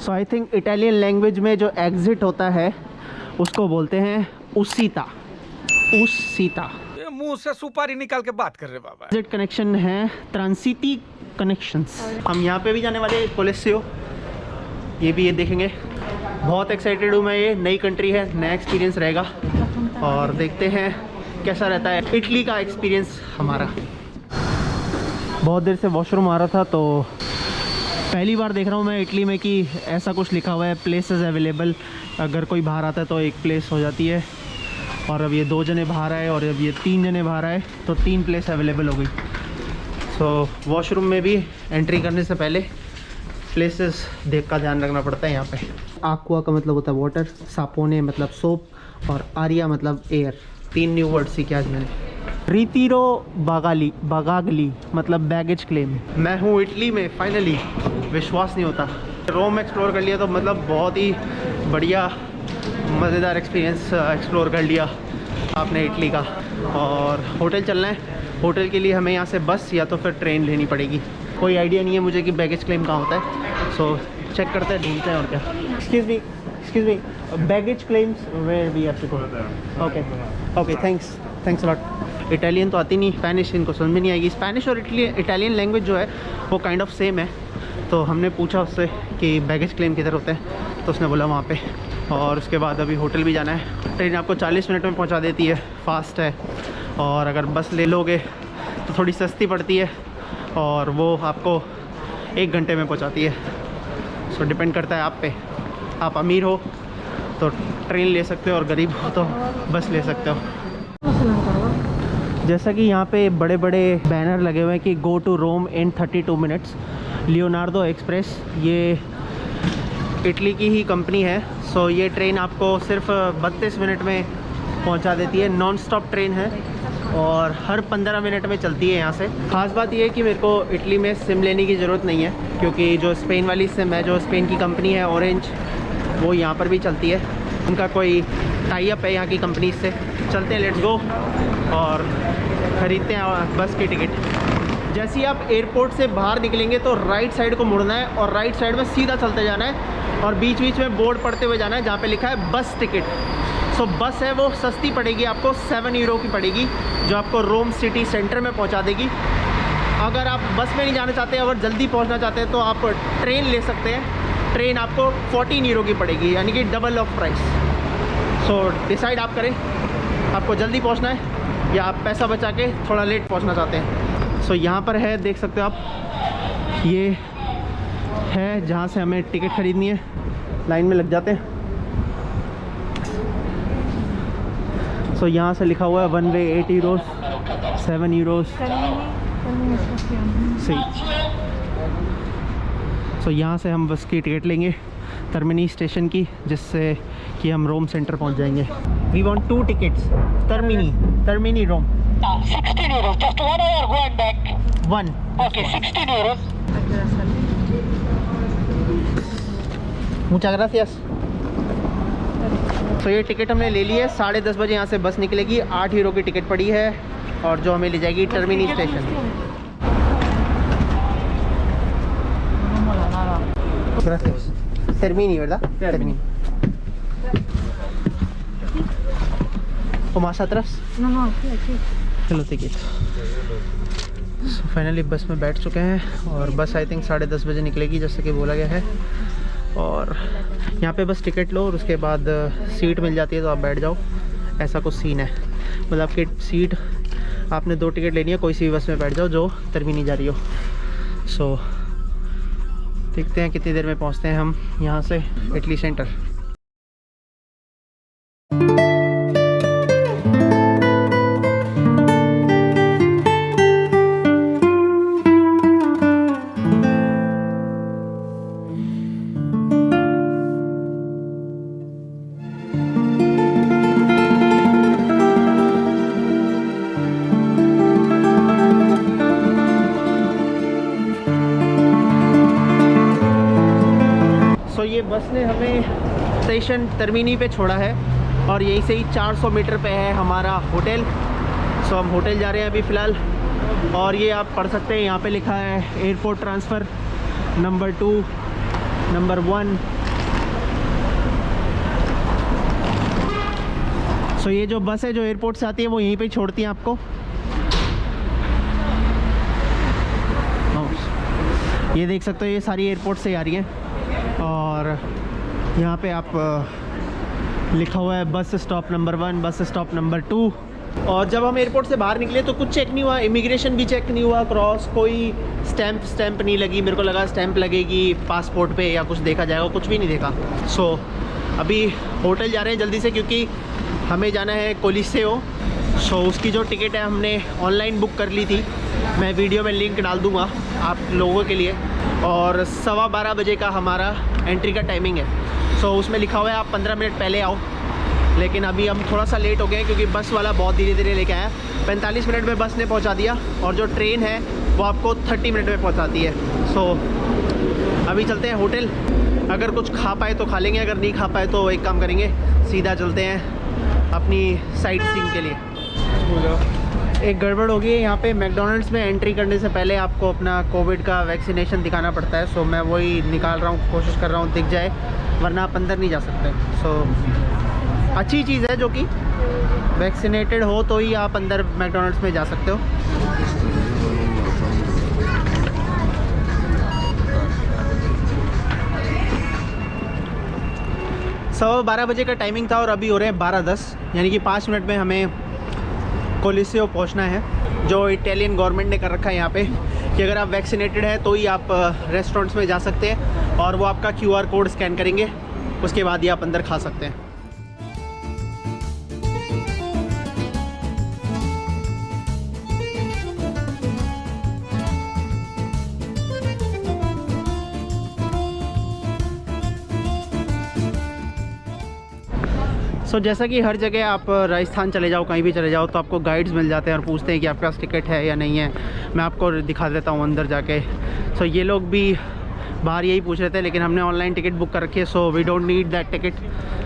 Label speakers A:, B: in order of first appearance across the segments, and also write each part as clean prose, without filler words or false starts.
A: So I think Italian language में जो exit होता है उसको बोलते हैं उसीता। उसीता
B: मुंह से सुपारी निकाल के बात कर रहे बाबा।
A: एग्जिट कनेक्शन है ट्रांसिटी कनेक्शंस। हम यहाँ पे भी जाने वाले कोलेसियो, ये भी ये देखेंगे। बहुत एक्साइटेड हूँ मैं, ये नई कंट्री है, नया एक्सपीरियंस रहेगा और देखते हैं कैसा रहता है इटली का एक्सपीरियंस हमारा। बहुत देर से वॉशरूम आ रहा था तो पहली बार देख रहा हूँ मैं इटली में कि ऐसा कुछ लिखा हुआ है प्लेसेस अवेलेबल। अगर कोई बाहर आता है तो एक प्लेस हो जाती है, और अब ये 2 जने बाहर आए और अब ये 3 जने बाहर आए तो 3 प्लेस अवेलेबल हो गई। सो वॉशरूम में भी एंट्री करने से पहले प्लेसेस देख का ध्यान रखना पड़ता है यहाँ पे। आक्वा का मतलब होता है वाटर, सापोने मतलब सोप, और आरिया मतलब एयर। 3 न्यू वर्ड सीखे आज मैंने। रितीरो बागागली मतलब बैगेज क्लेम। मैं हूँ इटली में फाइनली, विश्वास नहीं होता। रोम एक्सप्लोर कर लिया तो मतलब बहुत ही बढ़िया मज़ेदार एक्सपीरियंस एक्सप्लोर कर लिया आपने इटली का। और होटल चलना है, होटल के लिए हमें यहाँ से बस या तो फिर ट्रेन लेनी पड़ेगी। कोई आइडिया नहीं है मुझे कि बैगेज क्लेम कहाँ होता है, सो चेक करते हैं, ढूंढते हैं और क्या। Excuse me, baggage claims where we have to go. Okay thanks a lot. Italian तो आती नहीं, स्पेनिश इनको समझ में नहीं आएगी। स्पेनिश और इटालियन लैंग्वेज जो है वो काइंड ऑफ सेम है। तो हमने पूछा उससे कि बैगेज क्लेम किधर होता है, तो उसने बोला वहाँ पे। और उसके बाद अभी होटल भी जाना है। ट्रेन आपको 40 मिनट में पहुँचा देती है, फास्ट है। और अगर बस ले लोगे तो थोड़ी सस्ती पड़ती है और वो आपको 1 घंटे में पहुँचाती है। सो डिपेंड करता है आप पे। आप अमीर हो तो ट्रेन ले सकते हो और गरीब हो तो बस ले सकते हो। जैसा कि यहाँ पे बड़े बड़े बैनर लगे हुए हैं कि go to Rome in 32 minutes. Leonardo express ये इटली की ही कंपनी है। सो ये ट्रेन आपको सिर्फ 32 मिनट में पहुँचा देती है। नॉन स्टॉप ट्रेन है और हर 15 मिनट में चलती है यहाँ से। ख़ास बात ये है कि मेरे को इटली में सिम लेने की ज़रूरत नहीं है, क्योंकि जो स्पेन वाली सिम है, जो स्पेन की कंपनी है ऑरेंज, वो यहाँ पर भी चलती है। उनका कोई टाई अप है यहाँ की कंपनी से। चलते हैं, लेट्स गो और ख़रीदते हैं बस की टिकट। जैसे ही आप एयरपोर्ट से बाहर निकलेंगे तो राइट साइड को मुड़ना है और राइट साइड में सीधा चलते जाना है और बीच बीच में बोर्ड पढ़ते हुए जाना है जहाँ पे लिखा है बस टिकट। सो बस है वो सस्ती पड़ेगी, आपको 7 यूरो की पड़ेगी, जो आपको रोम सिटी सेंटर में पहुँचा देगी। अगर आप बस में नहीं जाना चाहते, अगर जल्दी पहुँचना चाहते हैं तो आप ट्रेन ले सकते हैं। ट्रेन आपको 14 यूरो की पड़ेगी, यानी कि double of price. So decide आप करें, आपको जल्दी पहुंचना है या आप पैसा बचा के थोड़ा लेट पहुंचना चाहते हैं। सो यहाँ पर है, देख सकते हो आप, ये है जहाँ से हमें टिकट ख़रीदनी है। लाइन में लग जाते हैं। सो यहाँ से लिखा हुआ है 1 वे 8 यूरोस, 7 यूरोस। सही। सो यहाँ से हम बस की टिकट लेंगे टर्मिनी स्टेशन की, जिससे कि हम रोम सेंटर पहुँच जाएंगे। We want 2 tickets, Termini Rome.
C: 16 euros, just 1 hour go and back.
A: 1
C: Okay, 16 euros.
A: मुझे ग्रासियस। तो ये टिकट हमने ले ली है। 10:30 बजे यहाँ से बस निकलेगी। 8 यूरो की टिकट पड़ी है और जो हमें ले जाएगी टर्मिनी स्टेशन। ग्रासियस। Termini, ¿verdad? Termini. ¿O más atrás?
D: No, aquí.
A: चलो टिकट। सो फाइनली बस में बैठ चुके हैं और बस आई थिंक 10:30 बजे निकलेगी, जैसे कि बोला गया है। और यहाँ पे बस टिकट लो और उसके बाद सीट मिल जाती है तो आप बैठ जाओ। ऐसा कुछ सीन है, मतलब कि सीट आपने 2 टिकट लेनी है, कोई सी भी बस में बैठ जाओ जो टर्मिनी जा रही हो। सो देखते हैं कितनी देर में पहुंचते हैं हम यहाँ से इटली सेंटर। ये बस ने हमें स्टेशन टर्मिनी पे छोड़ा है और यहीं से ही 400 मीटर पे है हमारा होटल। सो हम होटल जा रहे हैं अभी फ़िलहाल। और ये आप पढ़ सकते हैं, यहाँ पे लिखा है एयरपोर्ट ट्रांसफ़र नंबर 2 नंबर 1। सो ये जो बस है जो एयरपोर्ट से आती है वो यहीं पे ही छोड़ती है आपको। ये देख सकते हो ये सारी एयरपोर्ट से आ रही हैं और यहाँ पे आप लिखा हुआ है bus stop number 1, bus stop number 2। और जब हम एयरपोर्ट से बाहर निकले तो कुछ चेक नहीं हुआ, इमिग्रेशन भी चेक नहीं हुआ, क्रॉस कोई स्टैंप नहीं लगी। मेरे को लगा स्टैंप लगेगी पासपोर्ट पे या कुछ देखा जाएगा, कुछ भी नहीं देखा। सो अभी होटल जा रहे हैं जल्दी से क्योंकि हमें जाना है कोलिसेओ। सो उसकी जो टिकट है हमने ऑनलाइन बुक कर ली थी, मैं वीडियो में लिंक डाल दूँगा आप लोगों के लिए। और 12:15 बजे का हमारा एंट्री का टाइमिंग है। सो उसमें लिखा हुआ है आप 15 मिनट पहले आओ, लेकिन अभी हम थोड़ा सा लेट हो गए क्योंकि बस वाला बहुत धीरे धीरे लेके आया। 45 मिनट में बस ने पहुंचा दिया और जो ट्रेन है वो आपको 30 मिनट में पहुंचाती है। सो अभी चलते हैं होटल। अगर कुछ खा पाए तो खा लेंगे, अगर नहीं खा पाए तो एक काम करेंगे, सीधा चलते हैं अपनी साइट सीइंग के लिए। एक गड़बड़ हो गई है यहाँ पे, मैकडोनल्ड्स में एंट्री करने से पहले आपको अपना कोविड का वैक्सीनेशन दिखाना पड़ता है। सो मैं वही निकाल रहा हूँ, कोशिश कर रहा हूँ दिख जाए, वरना आप अंदर नहीं जा सकते। सो अच्छी चीज़ है जो कि वैक्सीनेटेड हो तो ही आप अंदर मैकडोनल्ड्स में जा सकते हो। सवा 12 बजे का टाइमिंग था और अभी हो रहे हैं 12:10, यानी कि 5 मिनट में हमें कोलिसेओ पहुंचना है। जो इटालियन गवर्नमेंट ने कर रखा है यहाँ पे कि अगर आप वैक्सीनेटेड है तो ही आप रेस्टोरेंट्स में जा सकते हैं और वो आपका QR कोड स्कैन करेंगे, उसके बाद ही आप अंदर खा सकते हैं। जैसा कि हर जगह आप राजस्थान चले जाओ, कहीं भी चले जाओ तो आपको गाइड्स मिल जाते हैं और पूछते हैं कि आपके पास टिकट है या नहीं है। मैं आपको दिखा देता हूँ अंदर जाके। ये लोग भी बाहर यही पूछ रहे थे, लेकिन हमने ऑनलाइन टिकट बुक कर रखी है, so we don't need that ticket.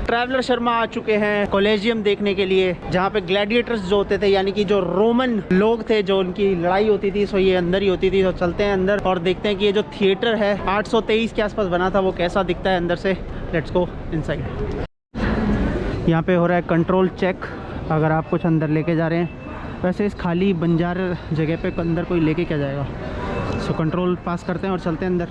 A: Traveller Sharma आ चुके हैं कोलेजियम देखने के लिए, जहाँ पे ग्लैडिएटर्स जो होते थे, यानी कि जो रोमन लोग थे जो उनकी लड़ाई होती थी, ये अंदर ही होती थी। चलते हैं अंदर और देखते हैं कि ये जो थिएटर है 823 के आसपास बना था वो कैसा दिखता है अंदर से। Let's go inside. यहाँ पे हो रहा है कंट्रोल चेक, अगर आप कुछ अंदर लेके जा रहे हैं। वैसे इस खाली बंजार जगह पे अंदर कोई लेके क्या जाएगा। सो कंट्रोल पास करते हैं और चलते हैं अंदर।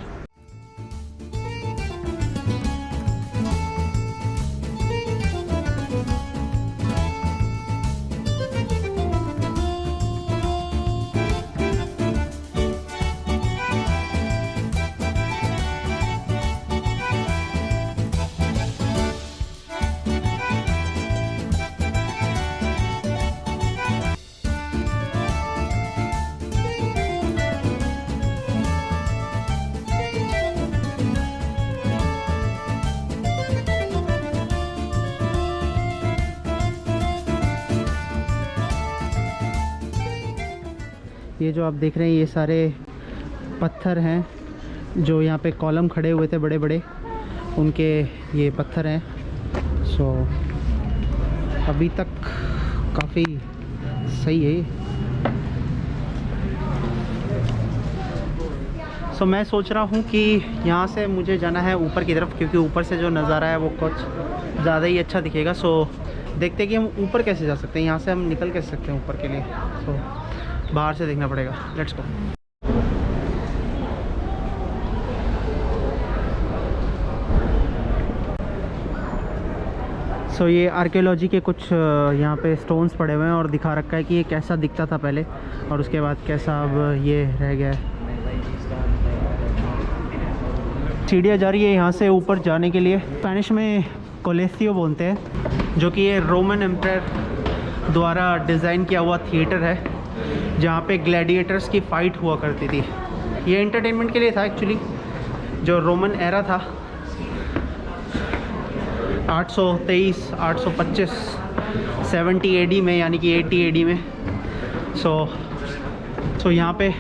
A: ये जो आप देख रहे हैं ये सारे पत्थर हैं जो यहाँ पे कॉलम खड़े हुए थे बड़े बड़े, उनके ये पत्थर हैं। सो अभी तक काफ़ी सही है। सो मैं सोच रहा हूँ कि यहाँ से मुझे जाना है ऊपर की तरफ, क्योंकि ऊपर से जो नज़ारा है वो कुछ ज़्यादा ही अच्छा दिखेगा। सो देखते हैं कि हम ऊपर कैसे जा सकते हैं, यहाँ से हम निकल कैसे सकते हैं ऊपर के लिए। सो बाहर से देखना पड़ेगा। Let's go. सो ये आर्कियोलॉजी के कुछ यहाँ पे स्टोन्स पड़े हुए हैं और दिखा रखा है कि ये कैसा दिखता था पहले और उसके बाद कैसा अब ये रह गया है। सीढ़ियाँ जा रही है यहाँ से ऊपर जाने के लिए। स्पेनिश में कोलेसियो बोलते हैं, जो कि ये रोमन एम्पायर द्वारा डिज़ाइन किया हुआ थिएटर है जहाँ पे ग्लैडिएटर्स की फ़ाइट हुआ करती थी। ये एंटरटेनमेंट के लिए था एक्चुअली, जो रोमन एरा था 823, 825, 70 AD में, यानी कि 80 AD में। सो यहाँ पे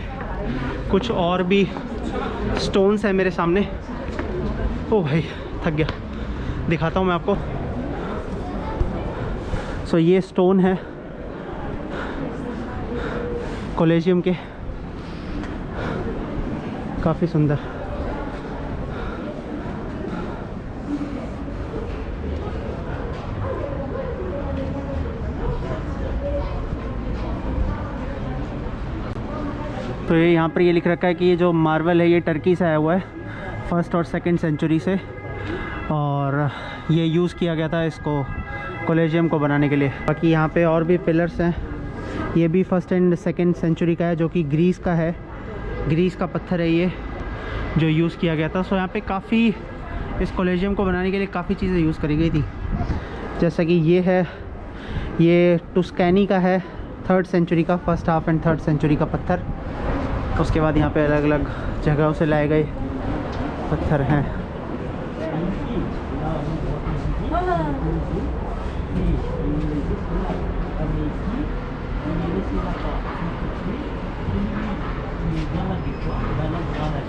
A: कुछ और भी स्टोन्स हैं मेरे सामने। ओ भाई थक गया, दिखाता हूँ मैं आपको। सो ये स्टोन है कोलेजियम के, काफ़ी सुंदर। तो ये यहाँ पर ये लिख रखा है कि ये जो मार्बल है ये टर्की से आया हुआ है, 1st और 2nd सेंचुरी से, और ये यूज़ किया गया था इसको कोलेजियम को बनाने के लिए। बाकी यहाँ पे और भी पिलर्स हैं, ये भी 1st एंड 2nd सेंचुरी का है, जो कि ग्रीस का है, ग्रीस का पत्थर है ये जो यूज़ किया गया था। सो यहाँ पे काफ़ी इस कोलेजियम को बनाने के लिए काफ़ी चीज़ें यूज़ करी गई थी, जैसा कि ये है, ये टुस्कैनी का है, 3rd सेंचुरी का, 1st half and 3rd century का पत्थर। उसके बाद यहाँ पे अलग अलग जगहों से लाए गए पत्थर हैं।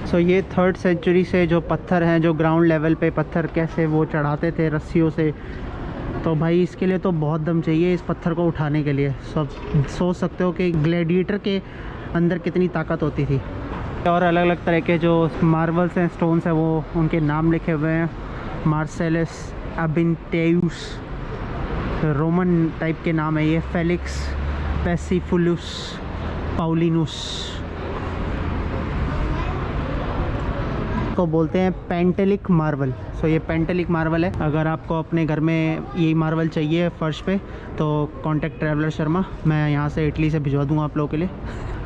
A: सो ये 3rd सेंचुरी से जो पत्थर हैं, जो ग्राउंड लेवल पे पत्थर कैसे वो चढ़ाते थे रस्सियों से, तो भाई इसके लिए तो बहुत दम चाहिए इस पत्थर को उठाने के लिए। सब सोच सकते हो कि ग्लैडिएटर के अंदर कितनी ताकत होती थी। और अलग अलग तरह के जो मार्बल्स हैं, स्टोन्स हैं, वो उनके नाम लिखे हुए हैं, मार्सेलस, अबिंटेउस, रोमन टाइप के नाम है ये, फेलिक्स, पेसिफुलुस, पाउलिनुस, को बोलते हैं पेंटेलिक मार्बल। सो ये पेंटेलिक मार्बल है। अगर आपको अपने घर में ये मार्बल चाहिए फर्श पे तो कॉन्टैक्ट ट्रैवलर शर्मा, मैं यहाँ से इटली से भिजवा दूँगा आप लोगों के लिए।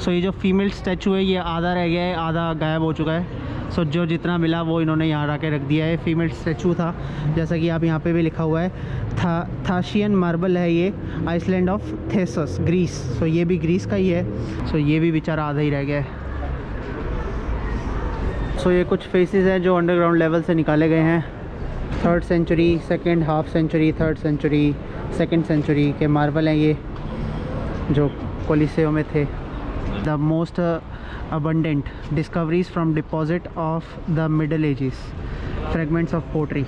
A: सो ये जो फीमेल स्टैचू है ये आधा रह गया है, आधा गायब हो चुका है। सो जो जितना मिला वो इन्होंने यहाँ ला के रख दिया है। फीमेल स्टैचू था, जैसा कि आप यहाँ पे भी लिखा हुआ है, थाशियन मार्बल है ये, आइसलैंड ऑफ थेसस, ग्रीस। सो ये भी ग्रीस का ही है। सो ये भी बेचारा आधा ही रह गया है। सो ये कुछ फेसेस हैं जो अंडरग्राउंड लेवल से निकाले गए हैं। 3rd century, 2nd half century, 3rd century, 2nd century के मार्बल हैं ये, जो कोलिसेओ में थे। The most abundant discoveries from deposit of the Middle Ages, fragments of pottery.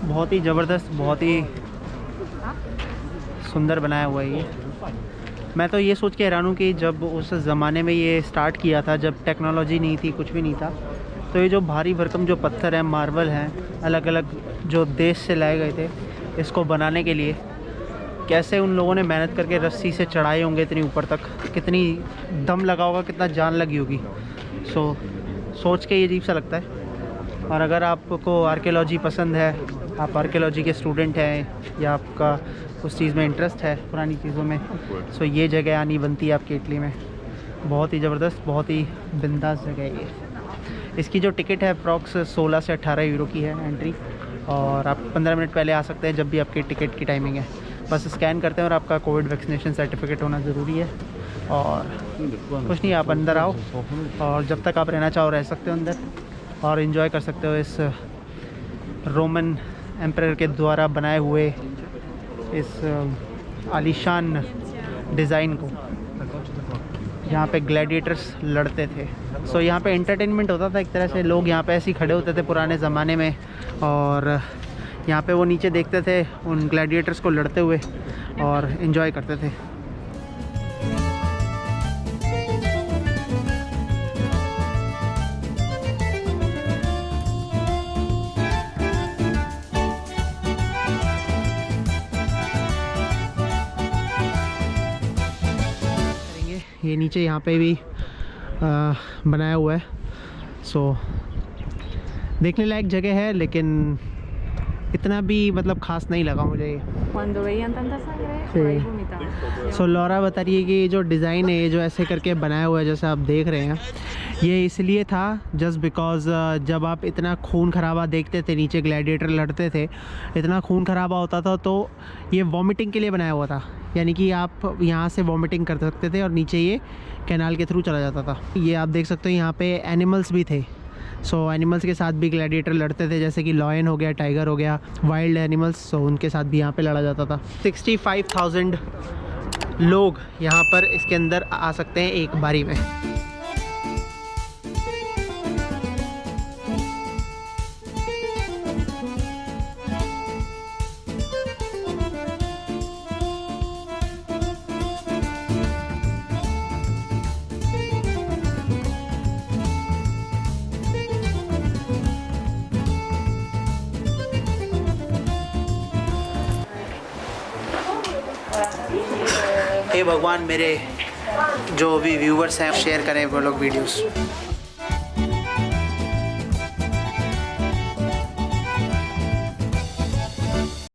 A: बहुत ही ज़बरदस्त, बहुत ही सुंदर बनाया हुआ है ये। मैं तो ये सोच के हैरान हूँ कि जब उस ज़माने में ये स्टार्ट किया था, जब टेक्नोलॉजी नहीं थी, कुछ भी नहीं था, तो ये जो भारी भरकम जो पत्थर हैं, मार्बल हैं, अलग अलग जो देश से लाए गए थे इसको बनाने के लिए, कैसे उन लोगों ने मेहनत करके रस्सी से चढ़ाए होंगे इतनी ऊपर तक, कितनी दम लगा होगा, कितना जान लगी होगी। सोच के ये अजीब सा लगता है। और अगर आपको आर्कियोलॉजी पसंद है, आप आर्कियोलॉजी के स्टूडेंट हैं या आपका उस चीज़ में इंटरेस्ट है, पुरानी चीज़ों में, सो ये जगह आनी बनती है आपकी इटली में। बहुत ही ज़बरदस्त, बहुत ही बिंदास जगह है ये। इसकी जो टिकट है अप्रॉक्स 16 से 18 यूरो की है एंट्री, और आप 15 मिनट पहले आ सकते हैं जब भी आपकी टिकट की टाइमिंग है। बस स्कैन करते हैं और आपका कोविड वैक्सीनेशन सर्टिफिकेट होना ज़रूरी है। और कुछ नहीं, आप अंदर आओ और जब तक आप रहना चाहो रह सकते हो अंदर, और इन्जॉय कर सकते हो इस रोमन एम्परर के द्वारा बनाए हुए इस आलीशान डिज़ाइन को, जहाँ पे ग्लैडिएटर्स लड़ते थे। सो यहाँ पे एंटरटेनमेंट होता था एक तरह से, लोग यहाँ पे ऐसे ही खड़े होते थे पुराने ज़माने में, और यहाँ पे वो नीचे देखते थे उन ग्लैडिएटर्स को लड़ते हुए और इन्जॉय करते थे। ये नीचे यहाँ पे भी बनाया हुआ है। सो देखने लायक जगह है, लेकिन इतना भी मतलब ख़ास नहीं लगा मुझे ये।
D: Cuando veían tanta sangre, por ahí vomitaban.
A: सो लॉरा बता रही है कि ये जो डिज़ाइन है, ये जो ऐसे करके बनाया हुआ है जैसे आप देख रहे हैं, ये इसलिए था जस्ट बिकॉज़ जब आप इतना खून खराबा देखते थे, नीचे ग्लैडिएटर लड़ते थे, इतना खून खराबा होता था, तो ये वॉमिटिंग के लिए बनाया हुआ था। यानी कि आप यहाँ से वॉमिटिंग कर सकते थे और नीचे ये कैनाल के थ्रू चला जाता था। ये आप देख सकते हो यहाँ पे एनिमल्स भी थे। सो एनिमल्स के साथ भी ग्लैडिएटर लड़ते थे, जैसे कि लॉयन हो गया, टाइगर हो गया, वाइल्ड एनिमल्स, सो उनके साथ भी यहाँ पे लड़ा जाता था। 65,000 लोग यहाँ पर इसके अंदर आ सकते हैं एक बारी में। हे भगवान, मेरे जो भी व्यूवर्स हैं शेयर करें वो लोग वीडियोस।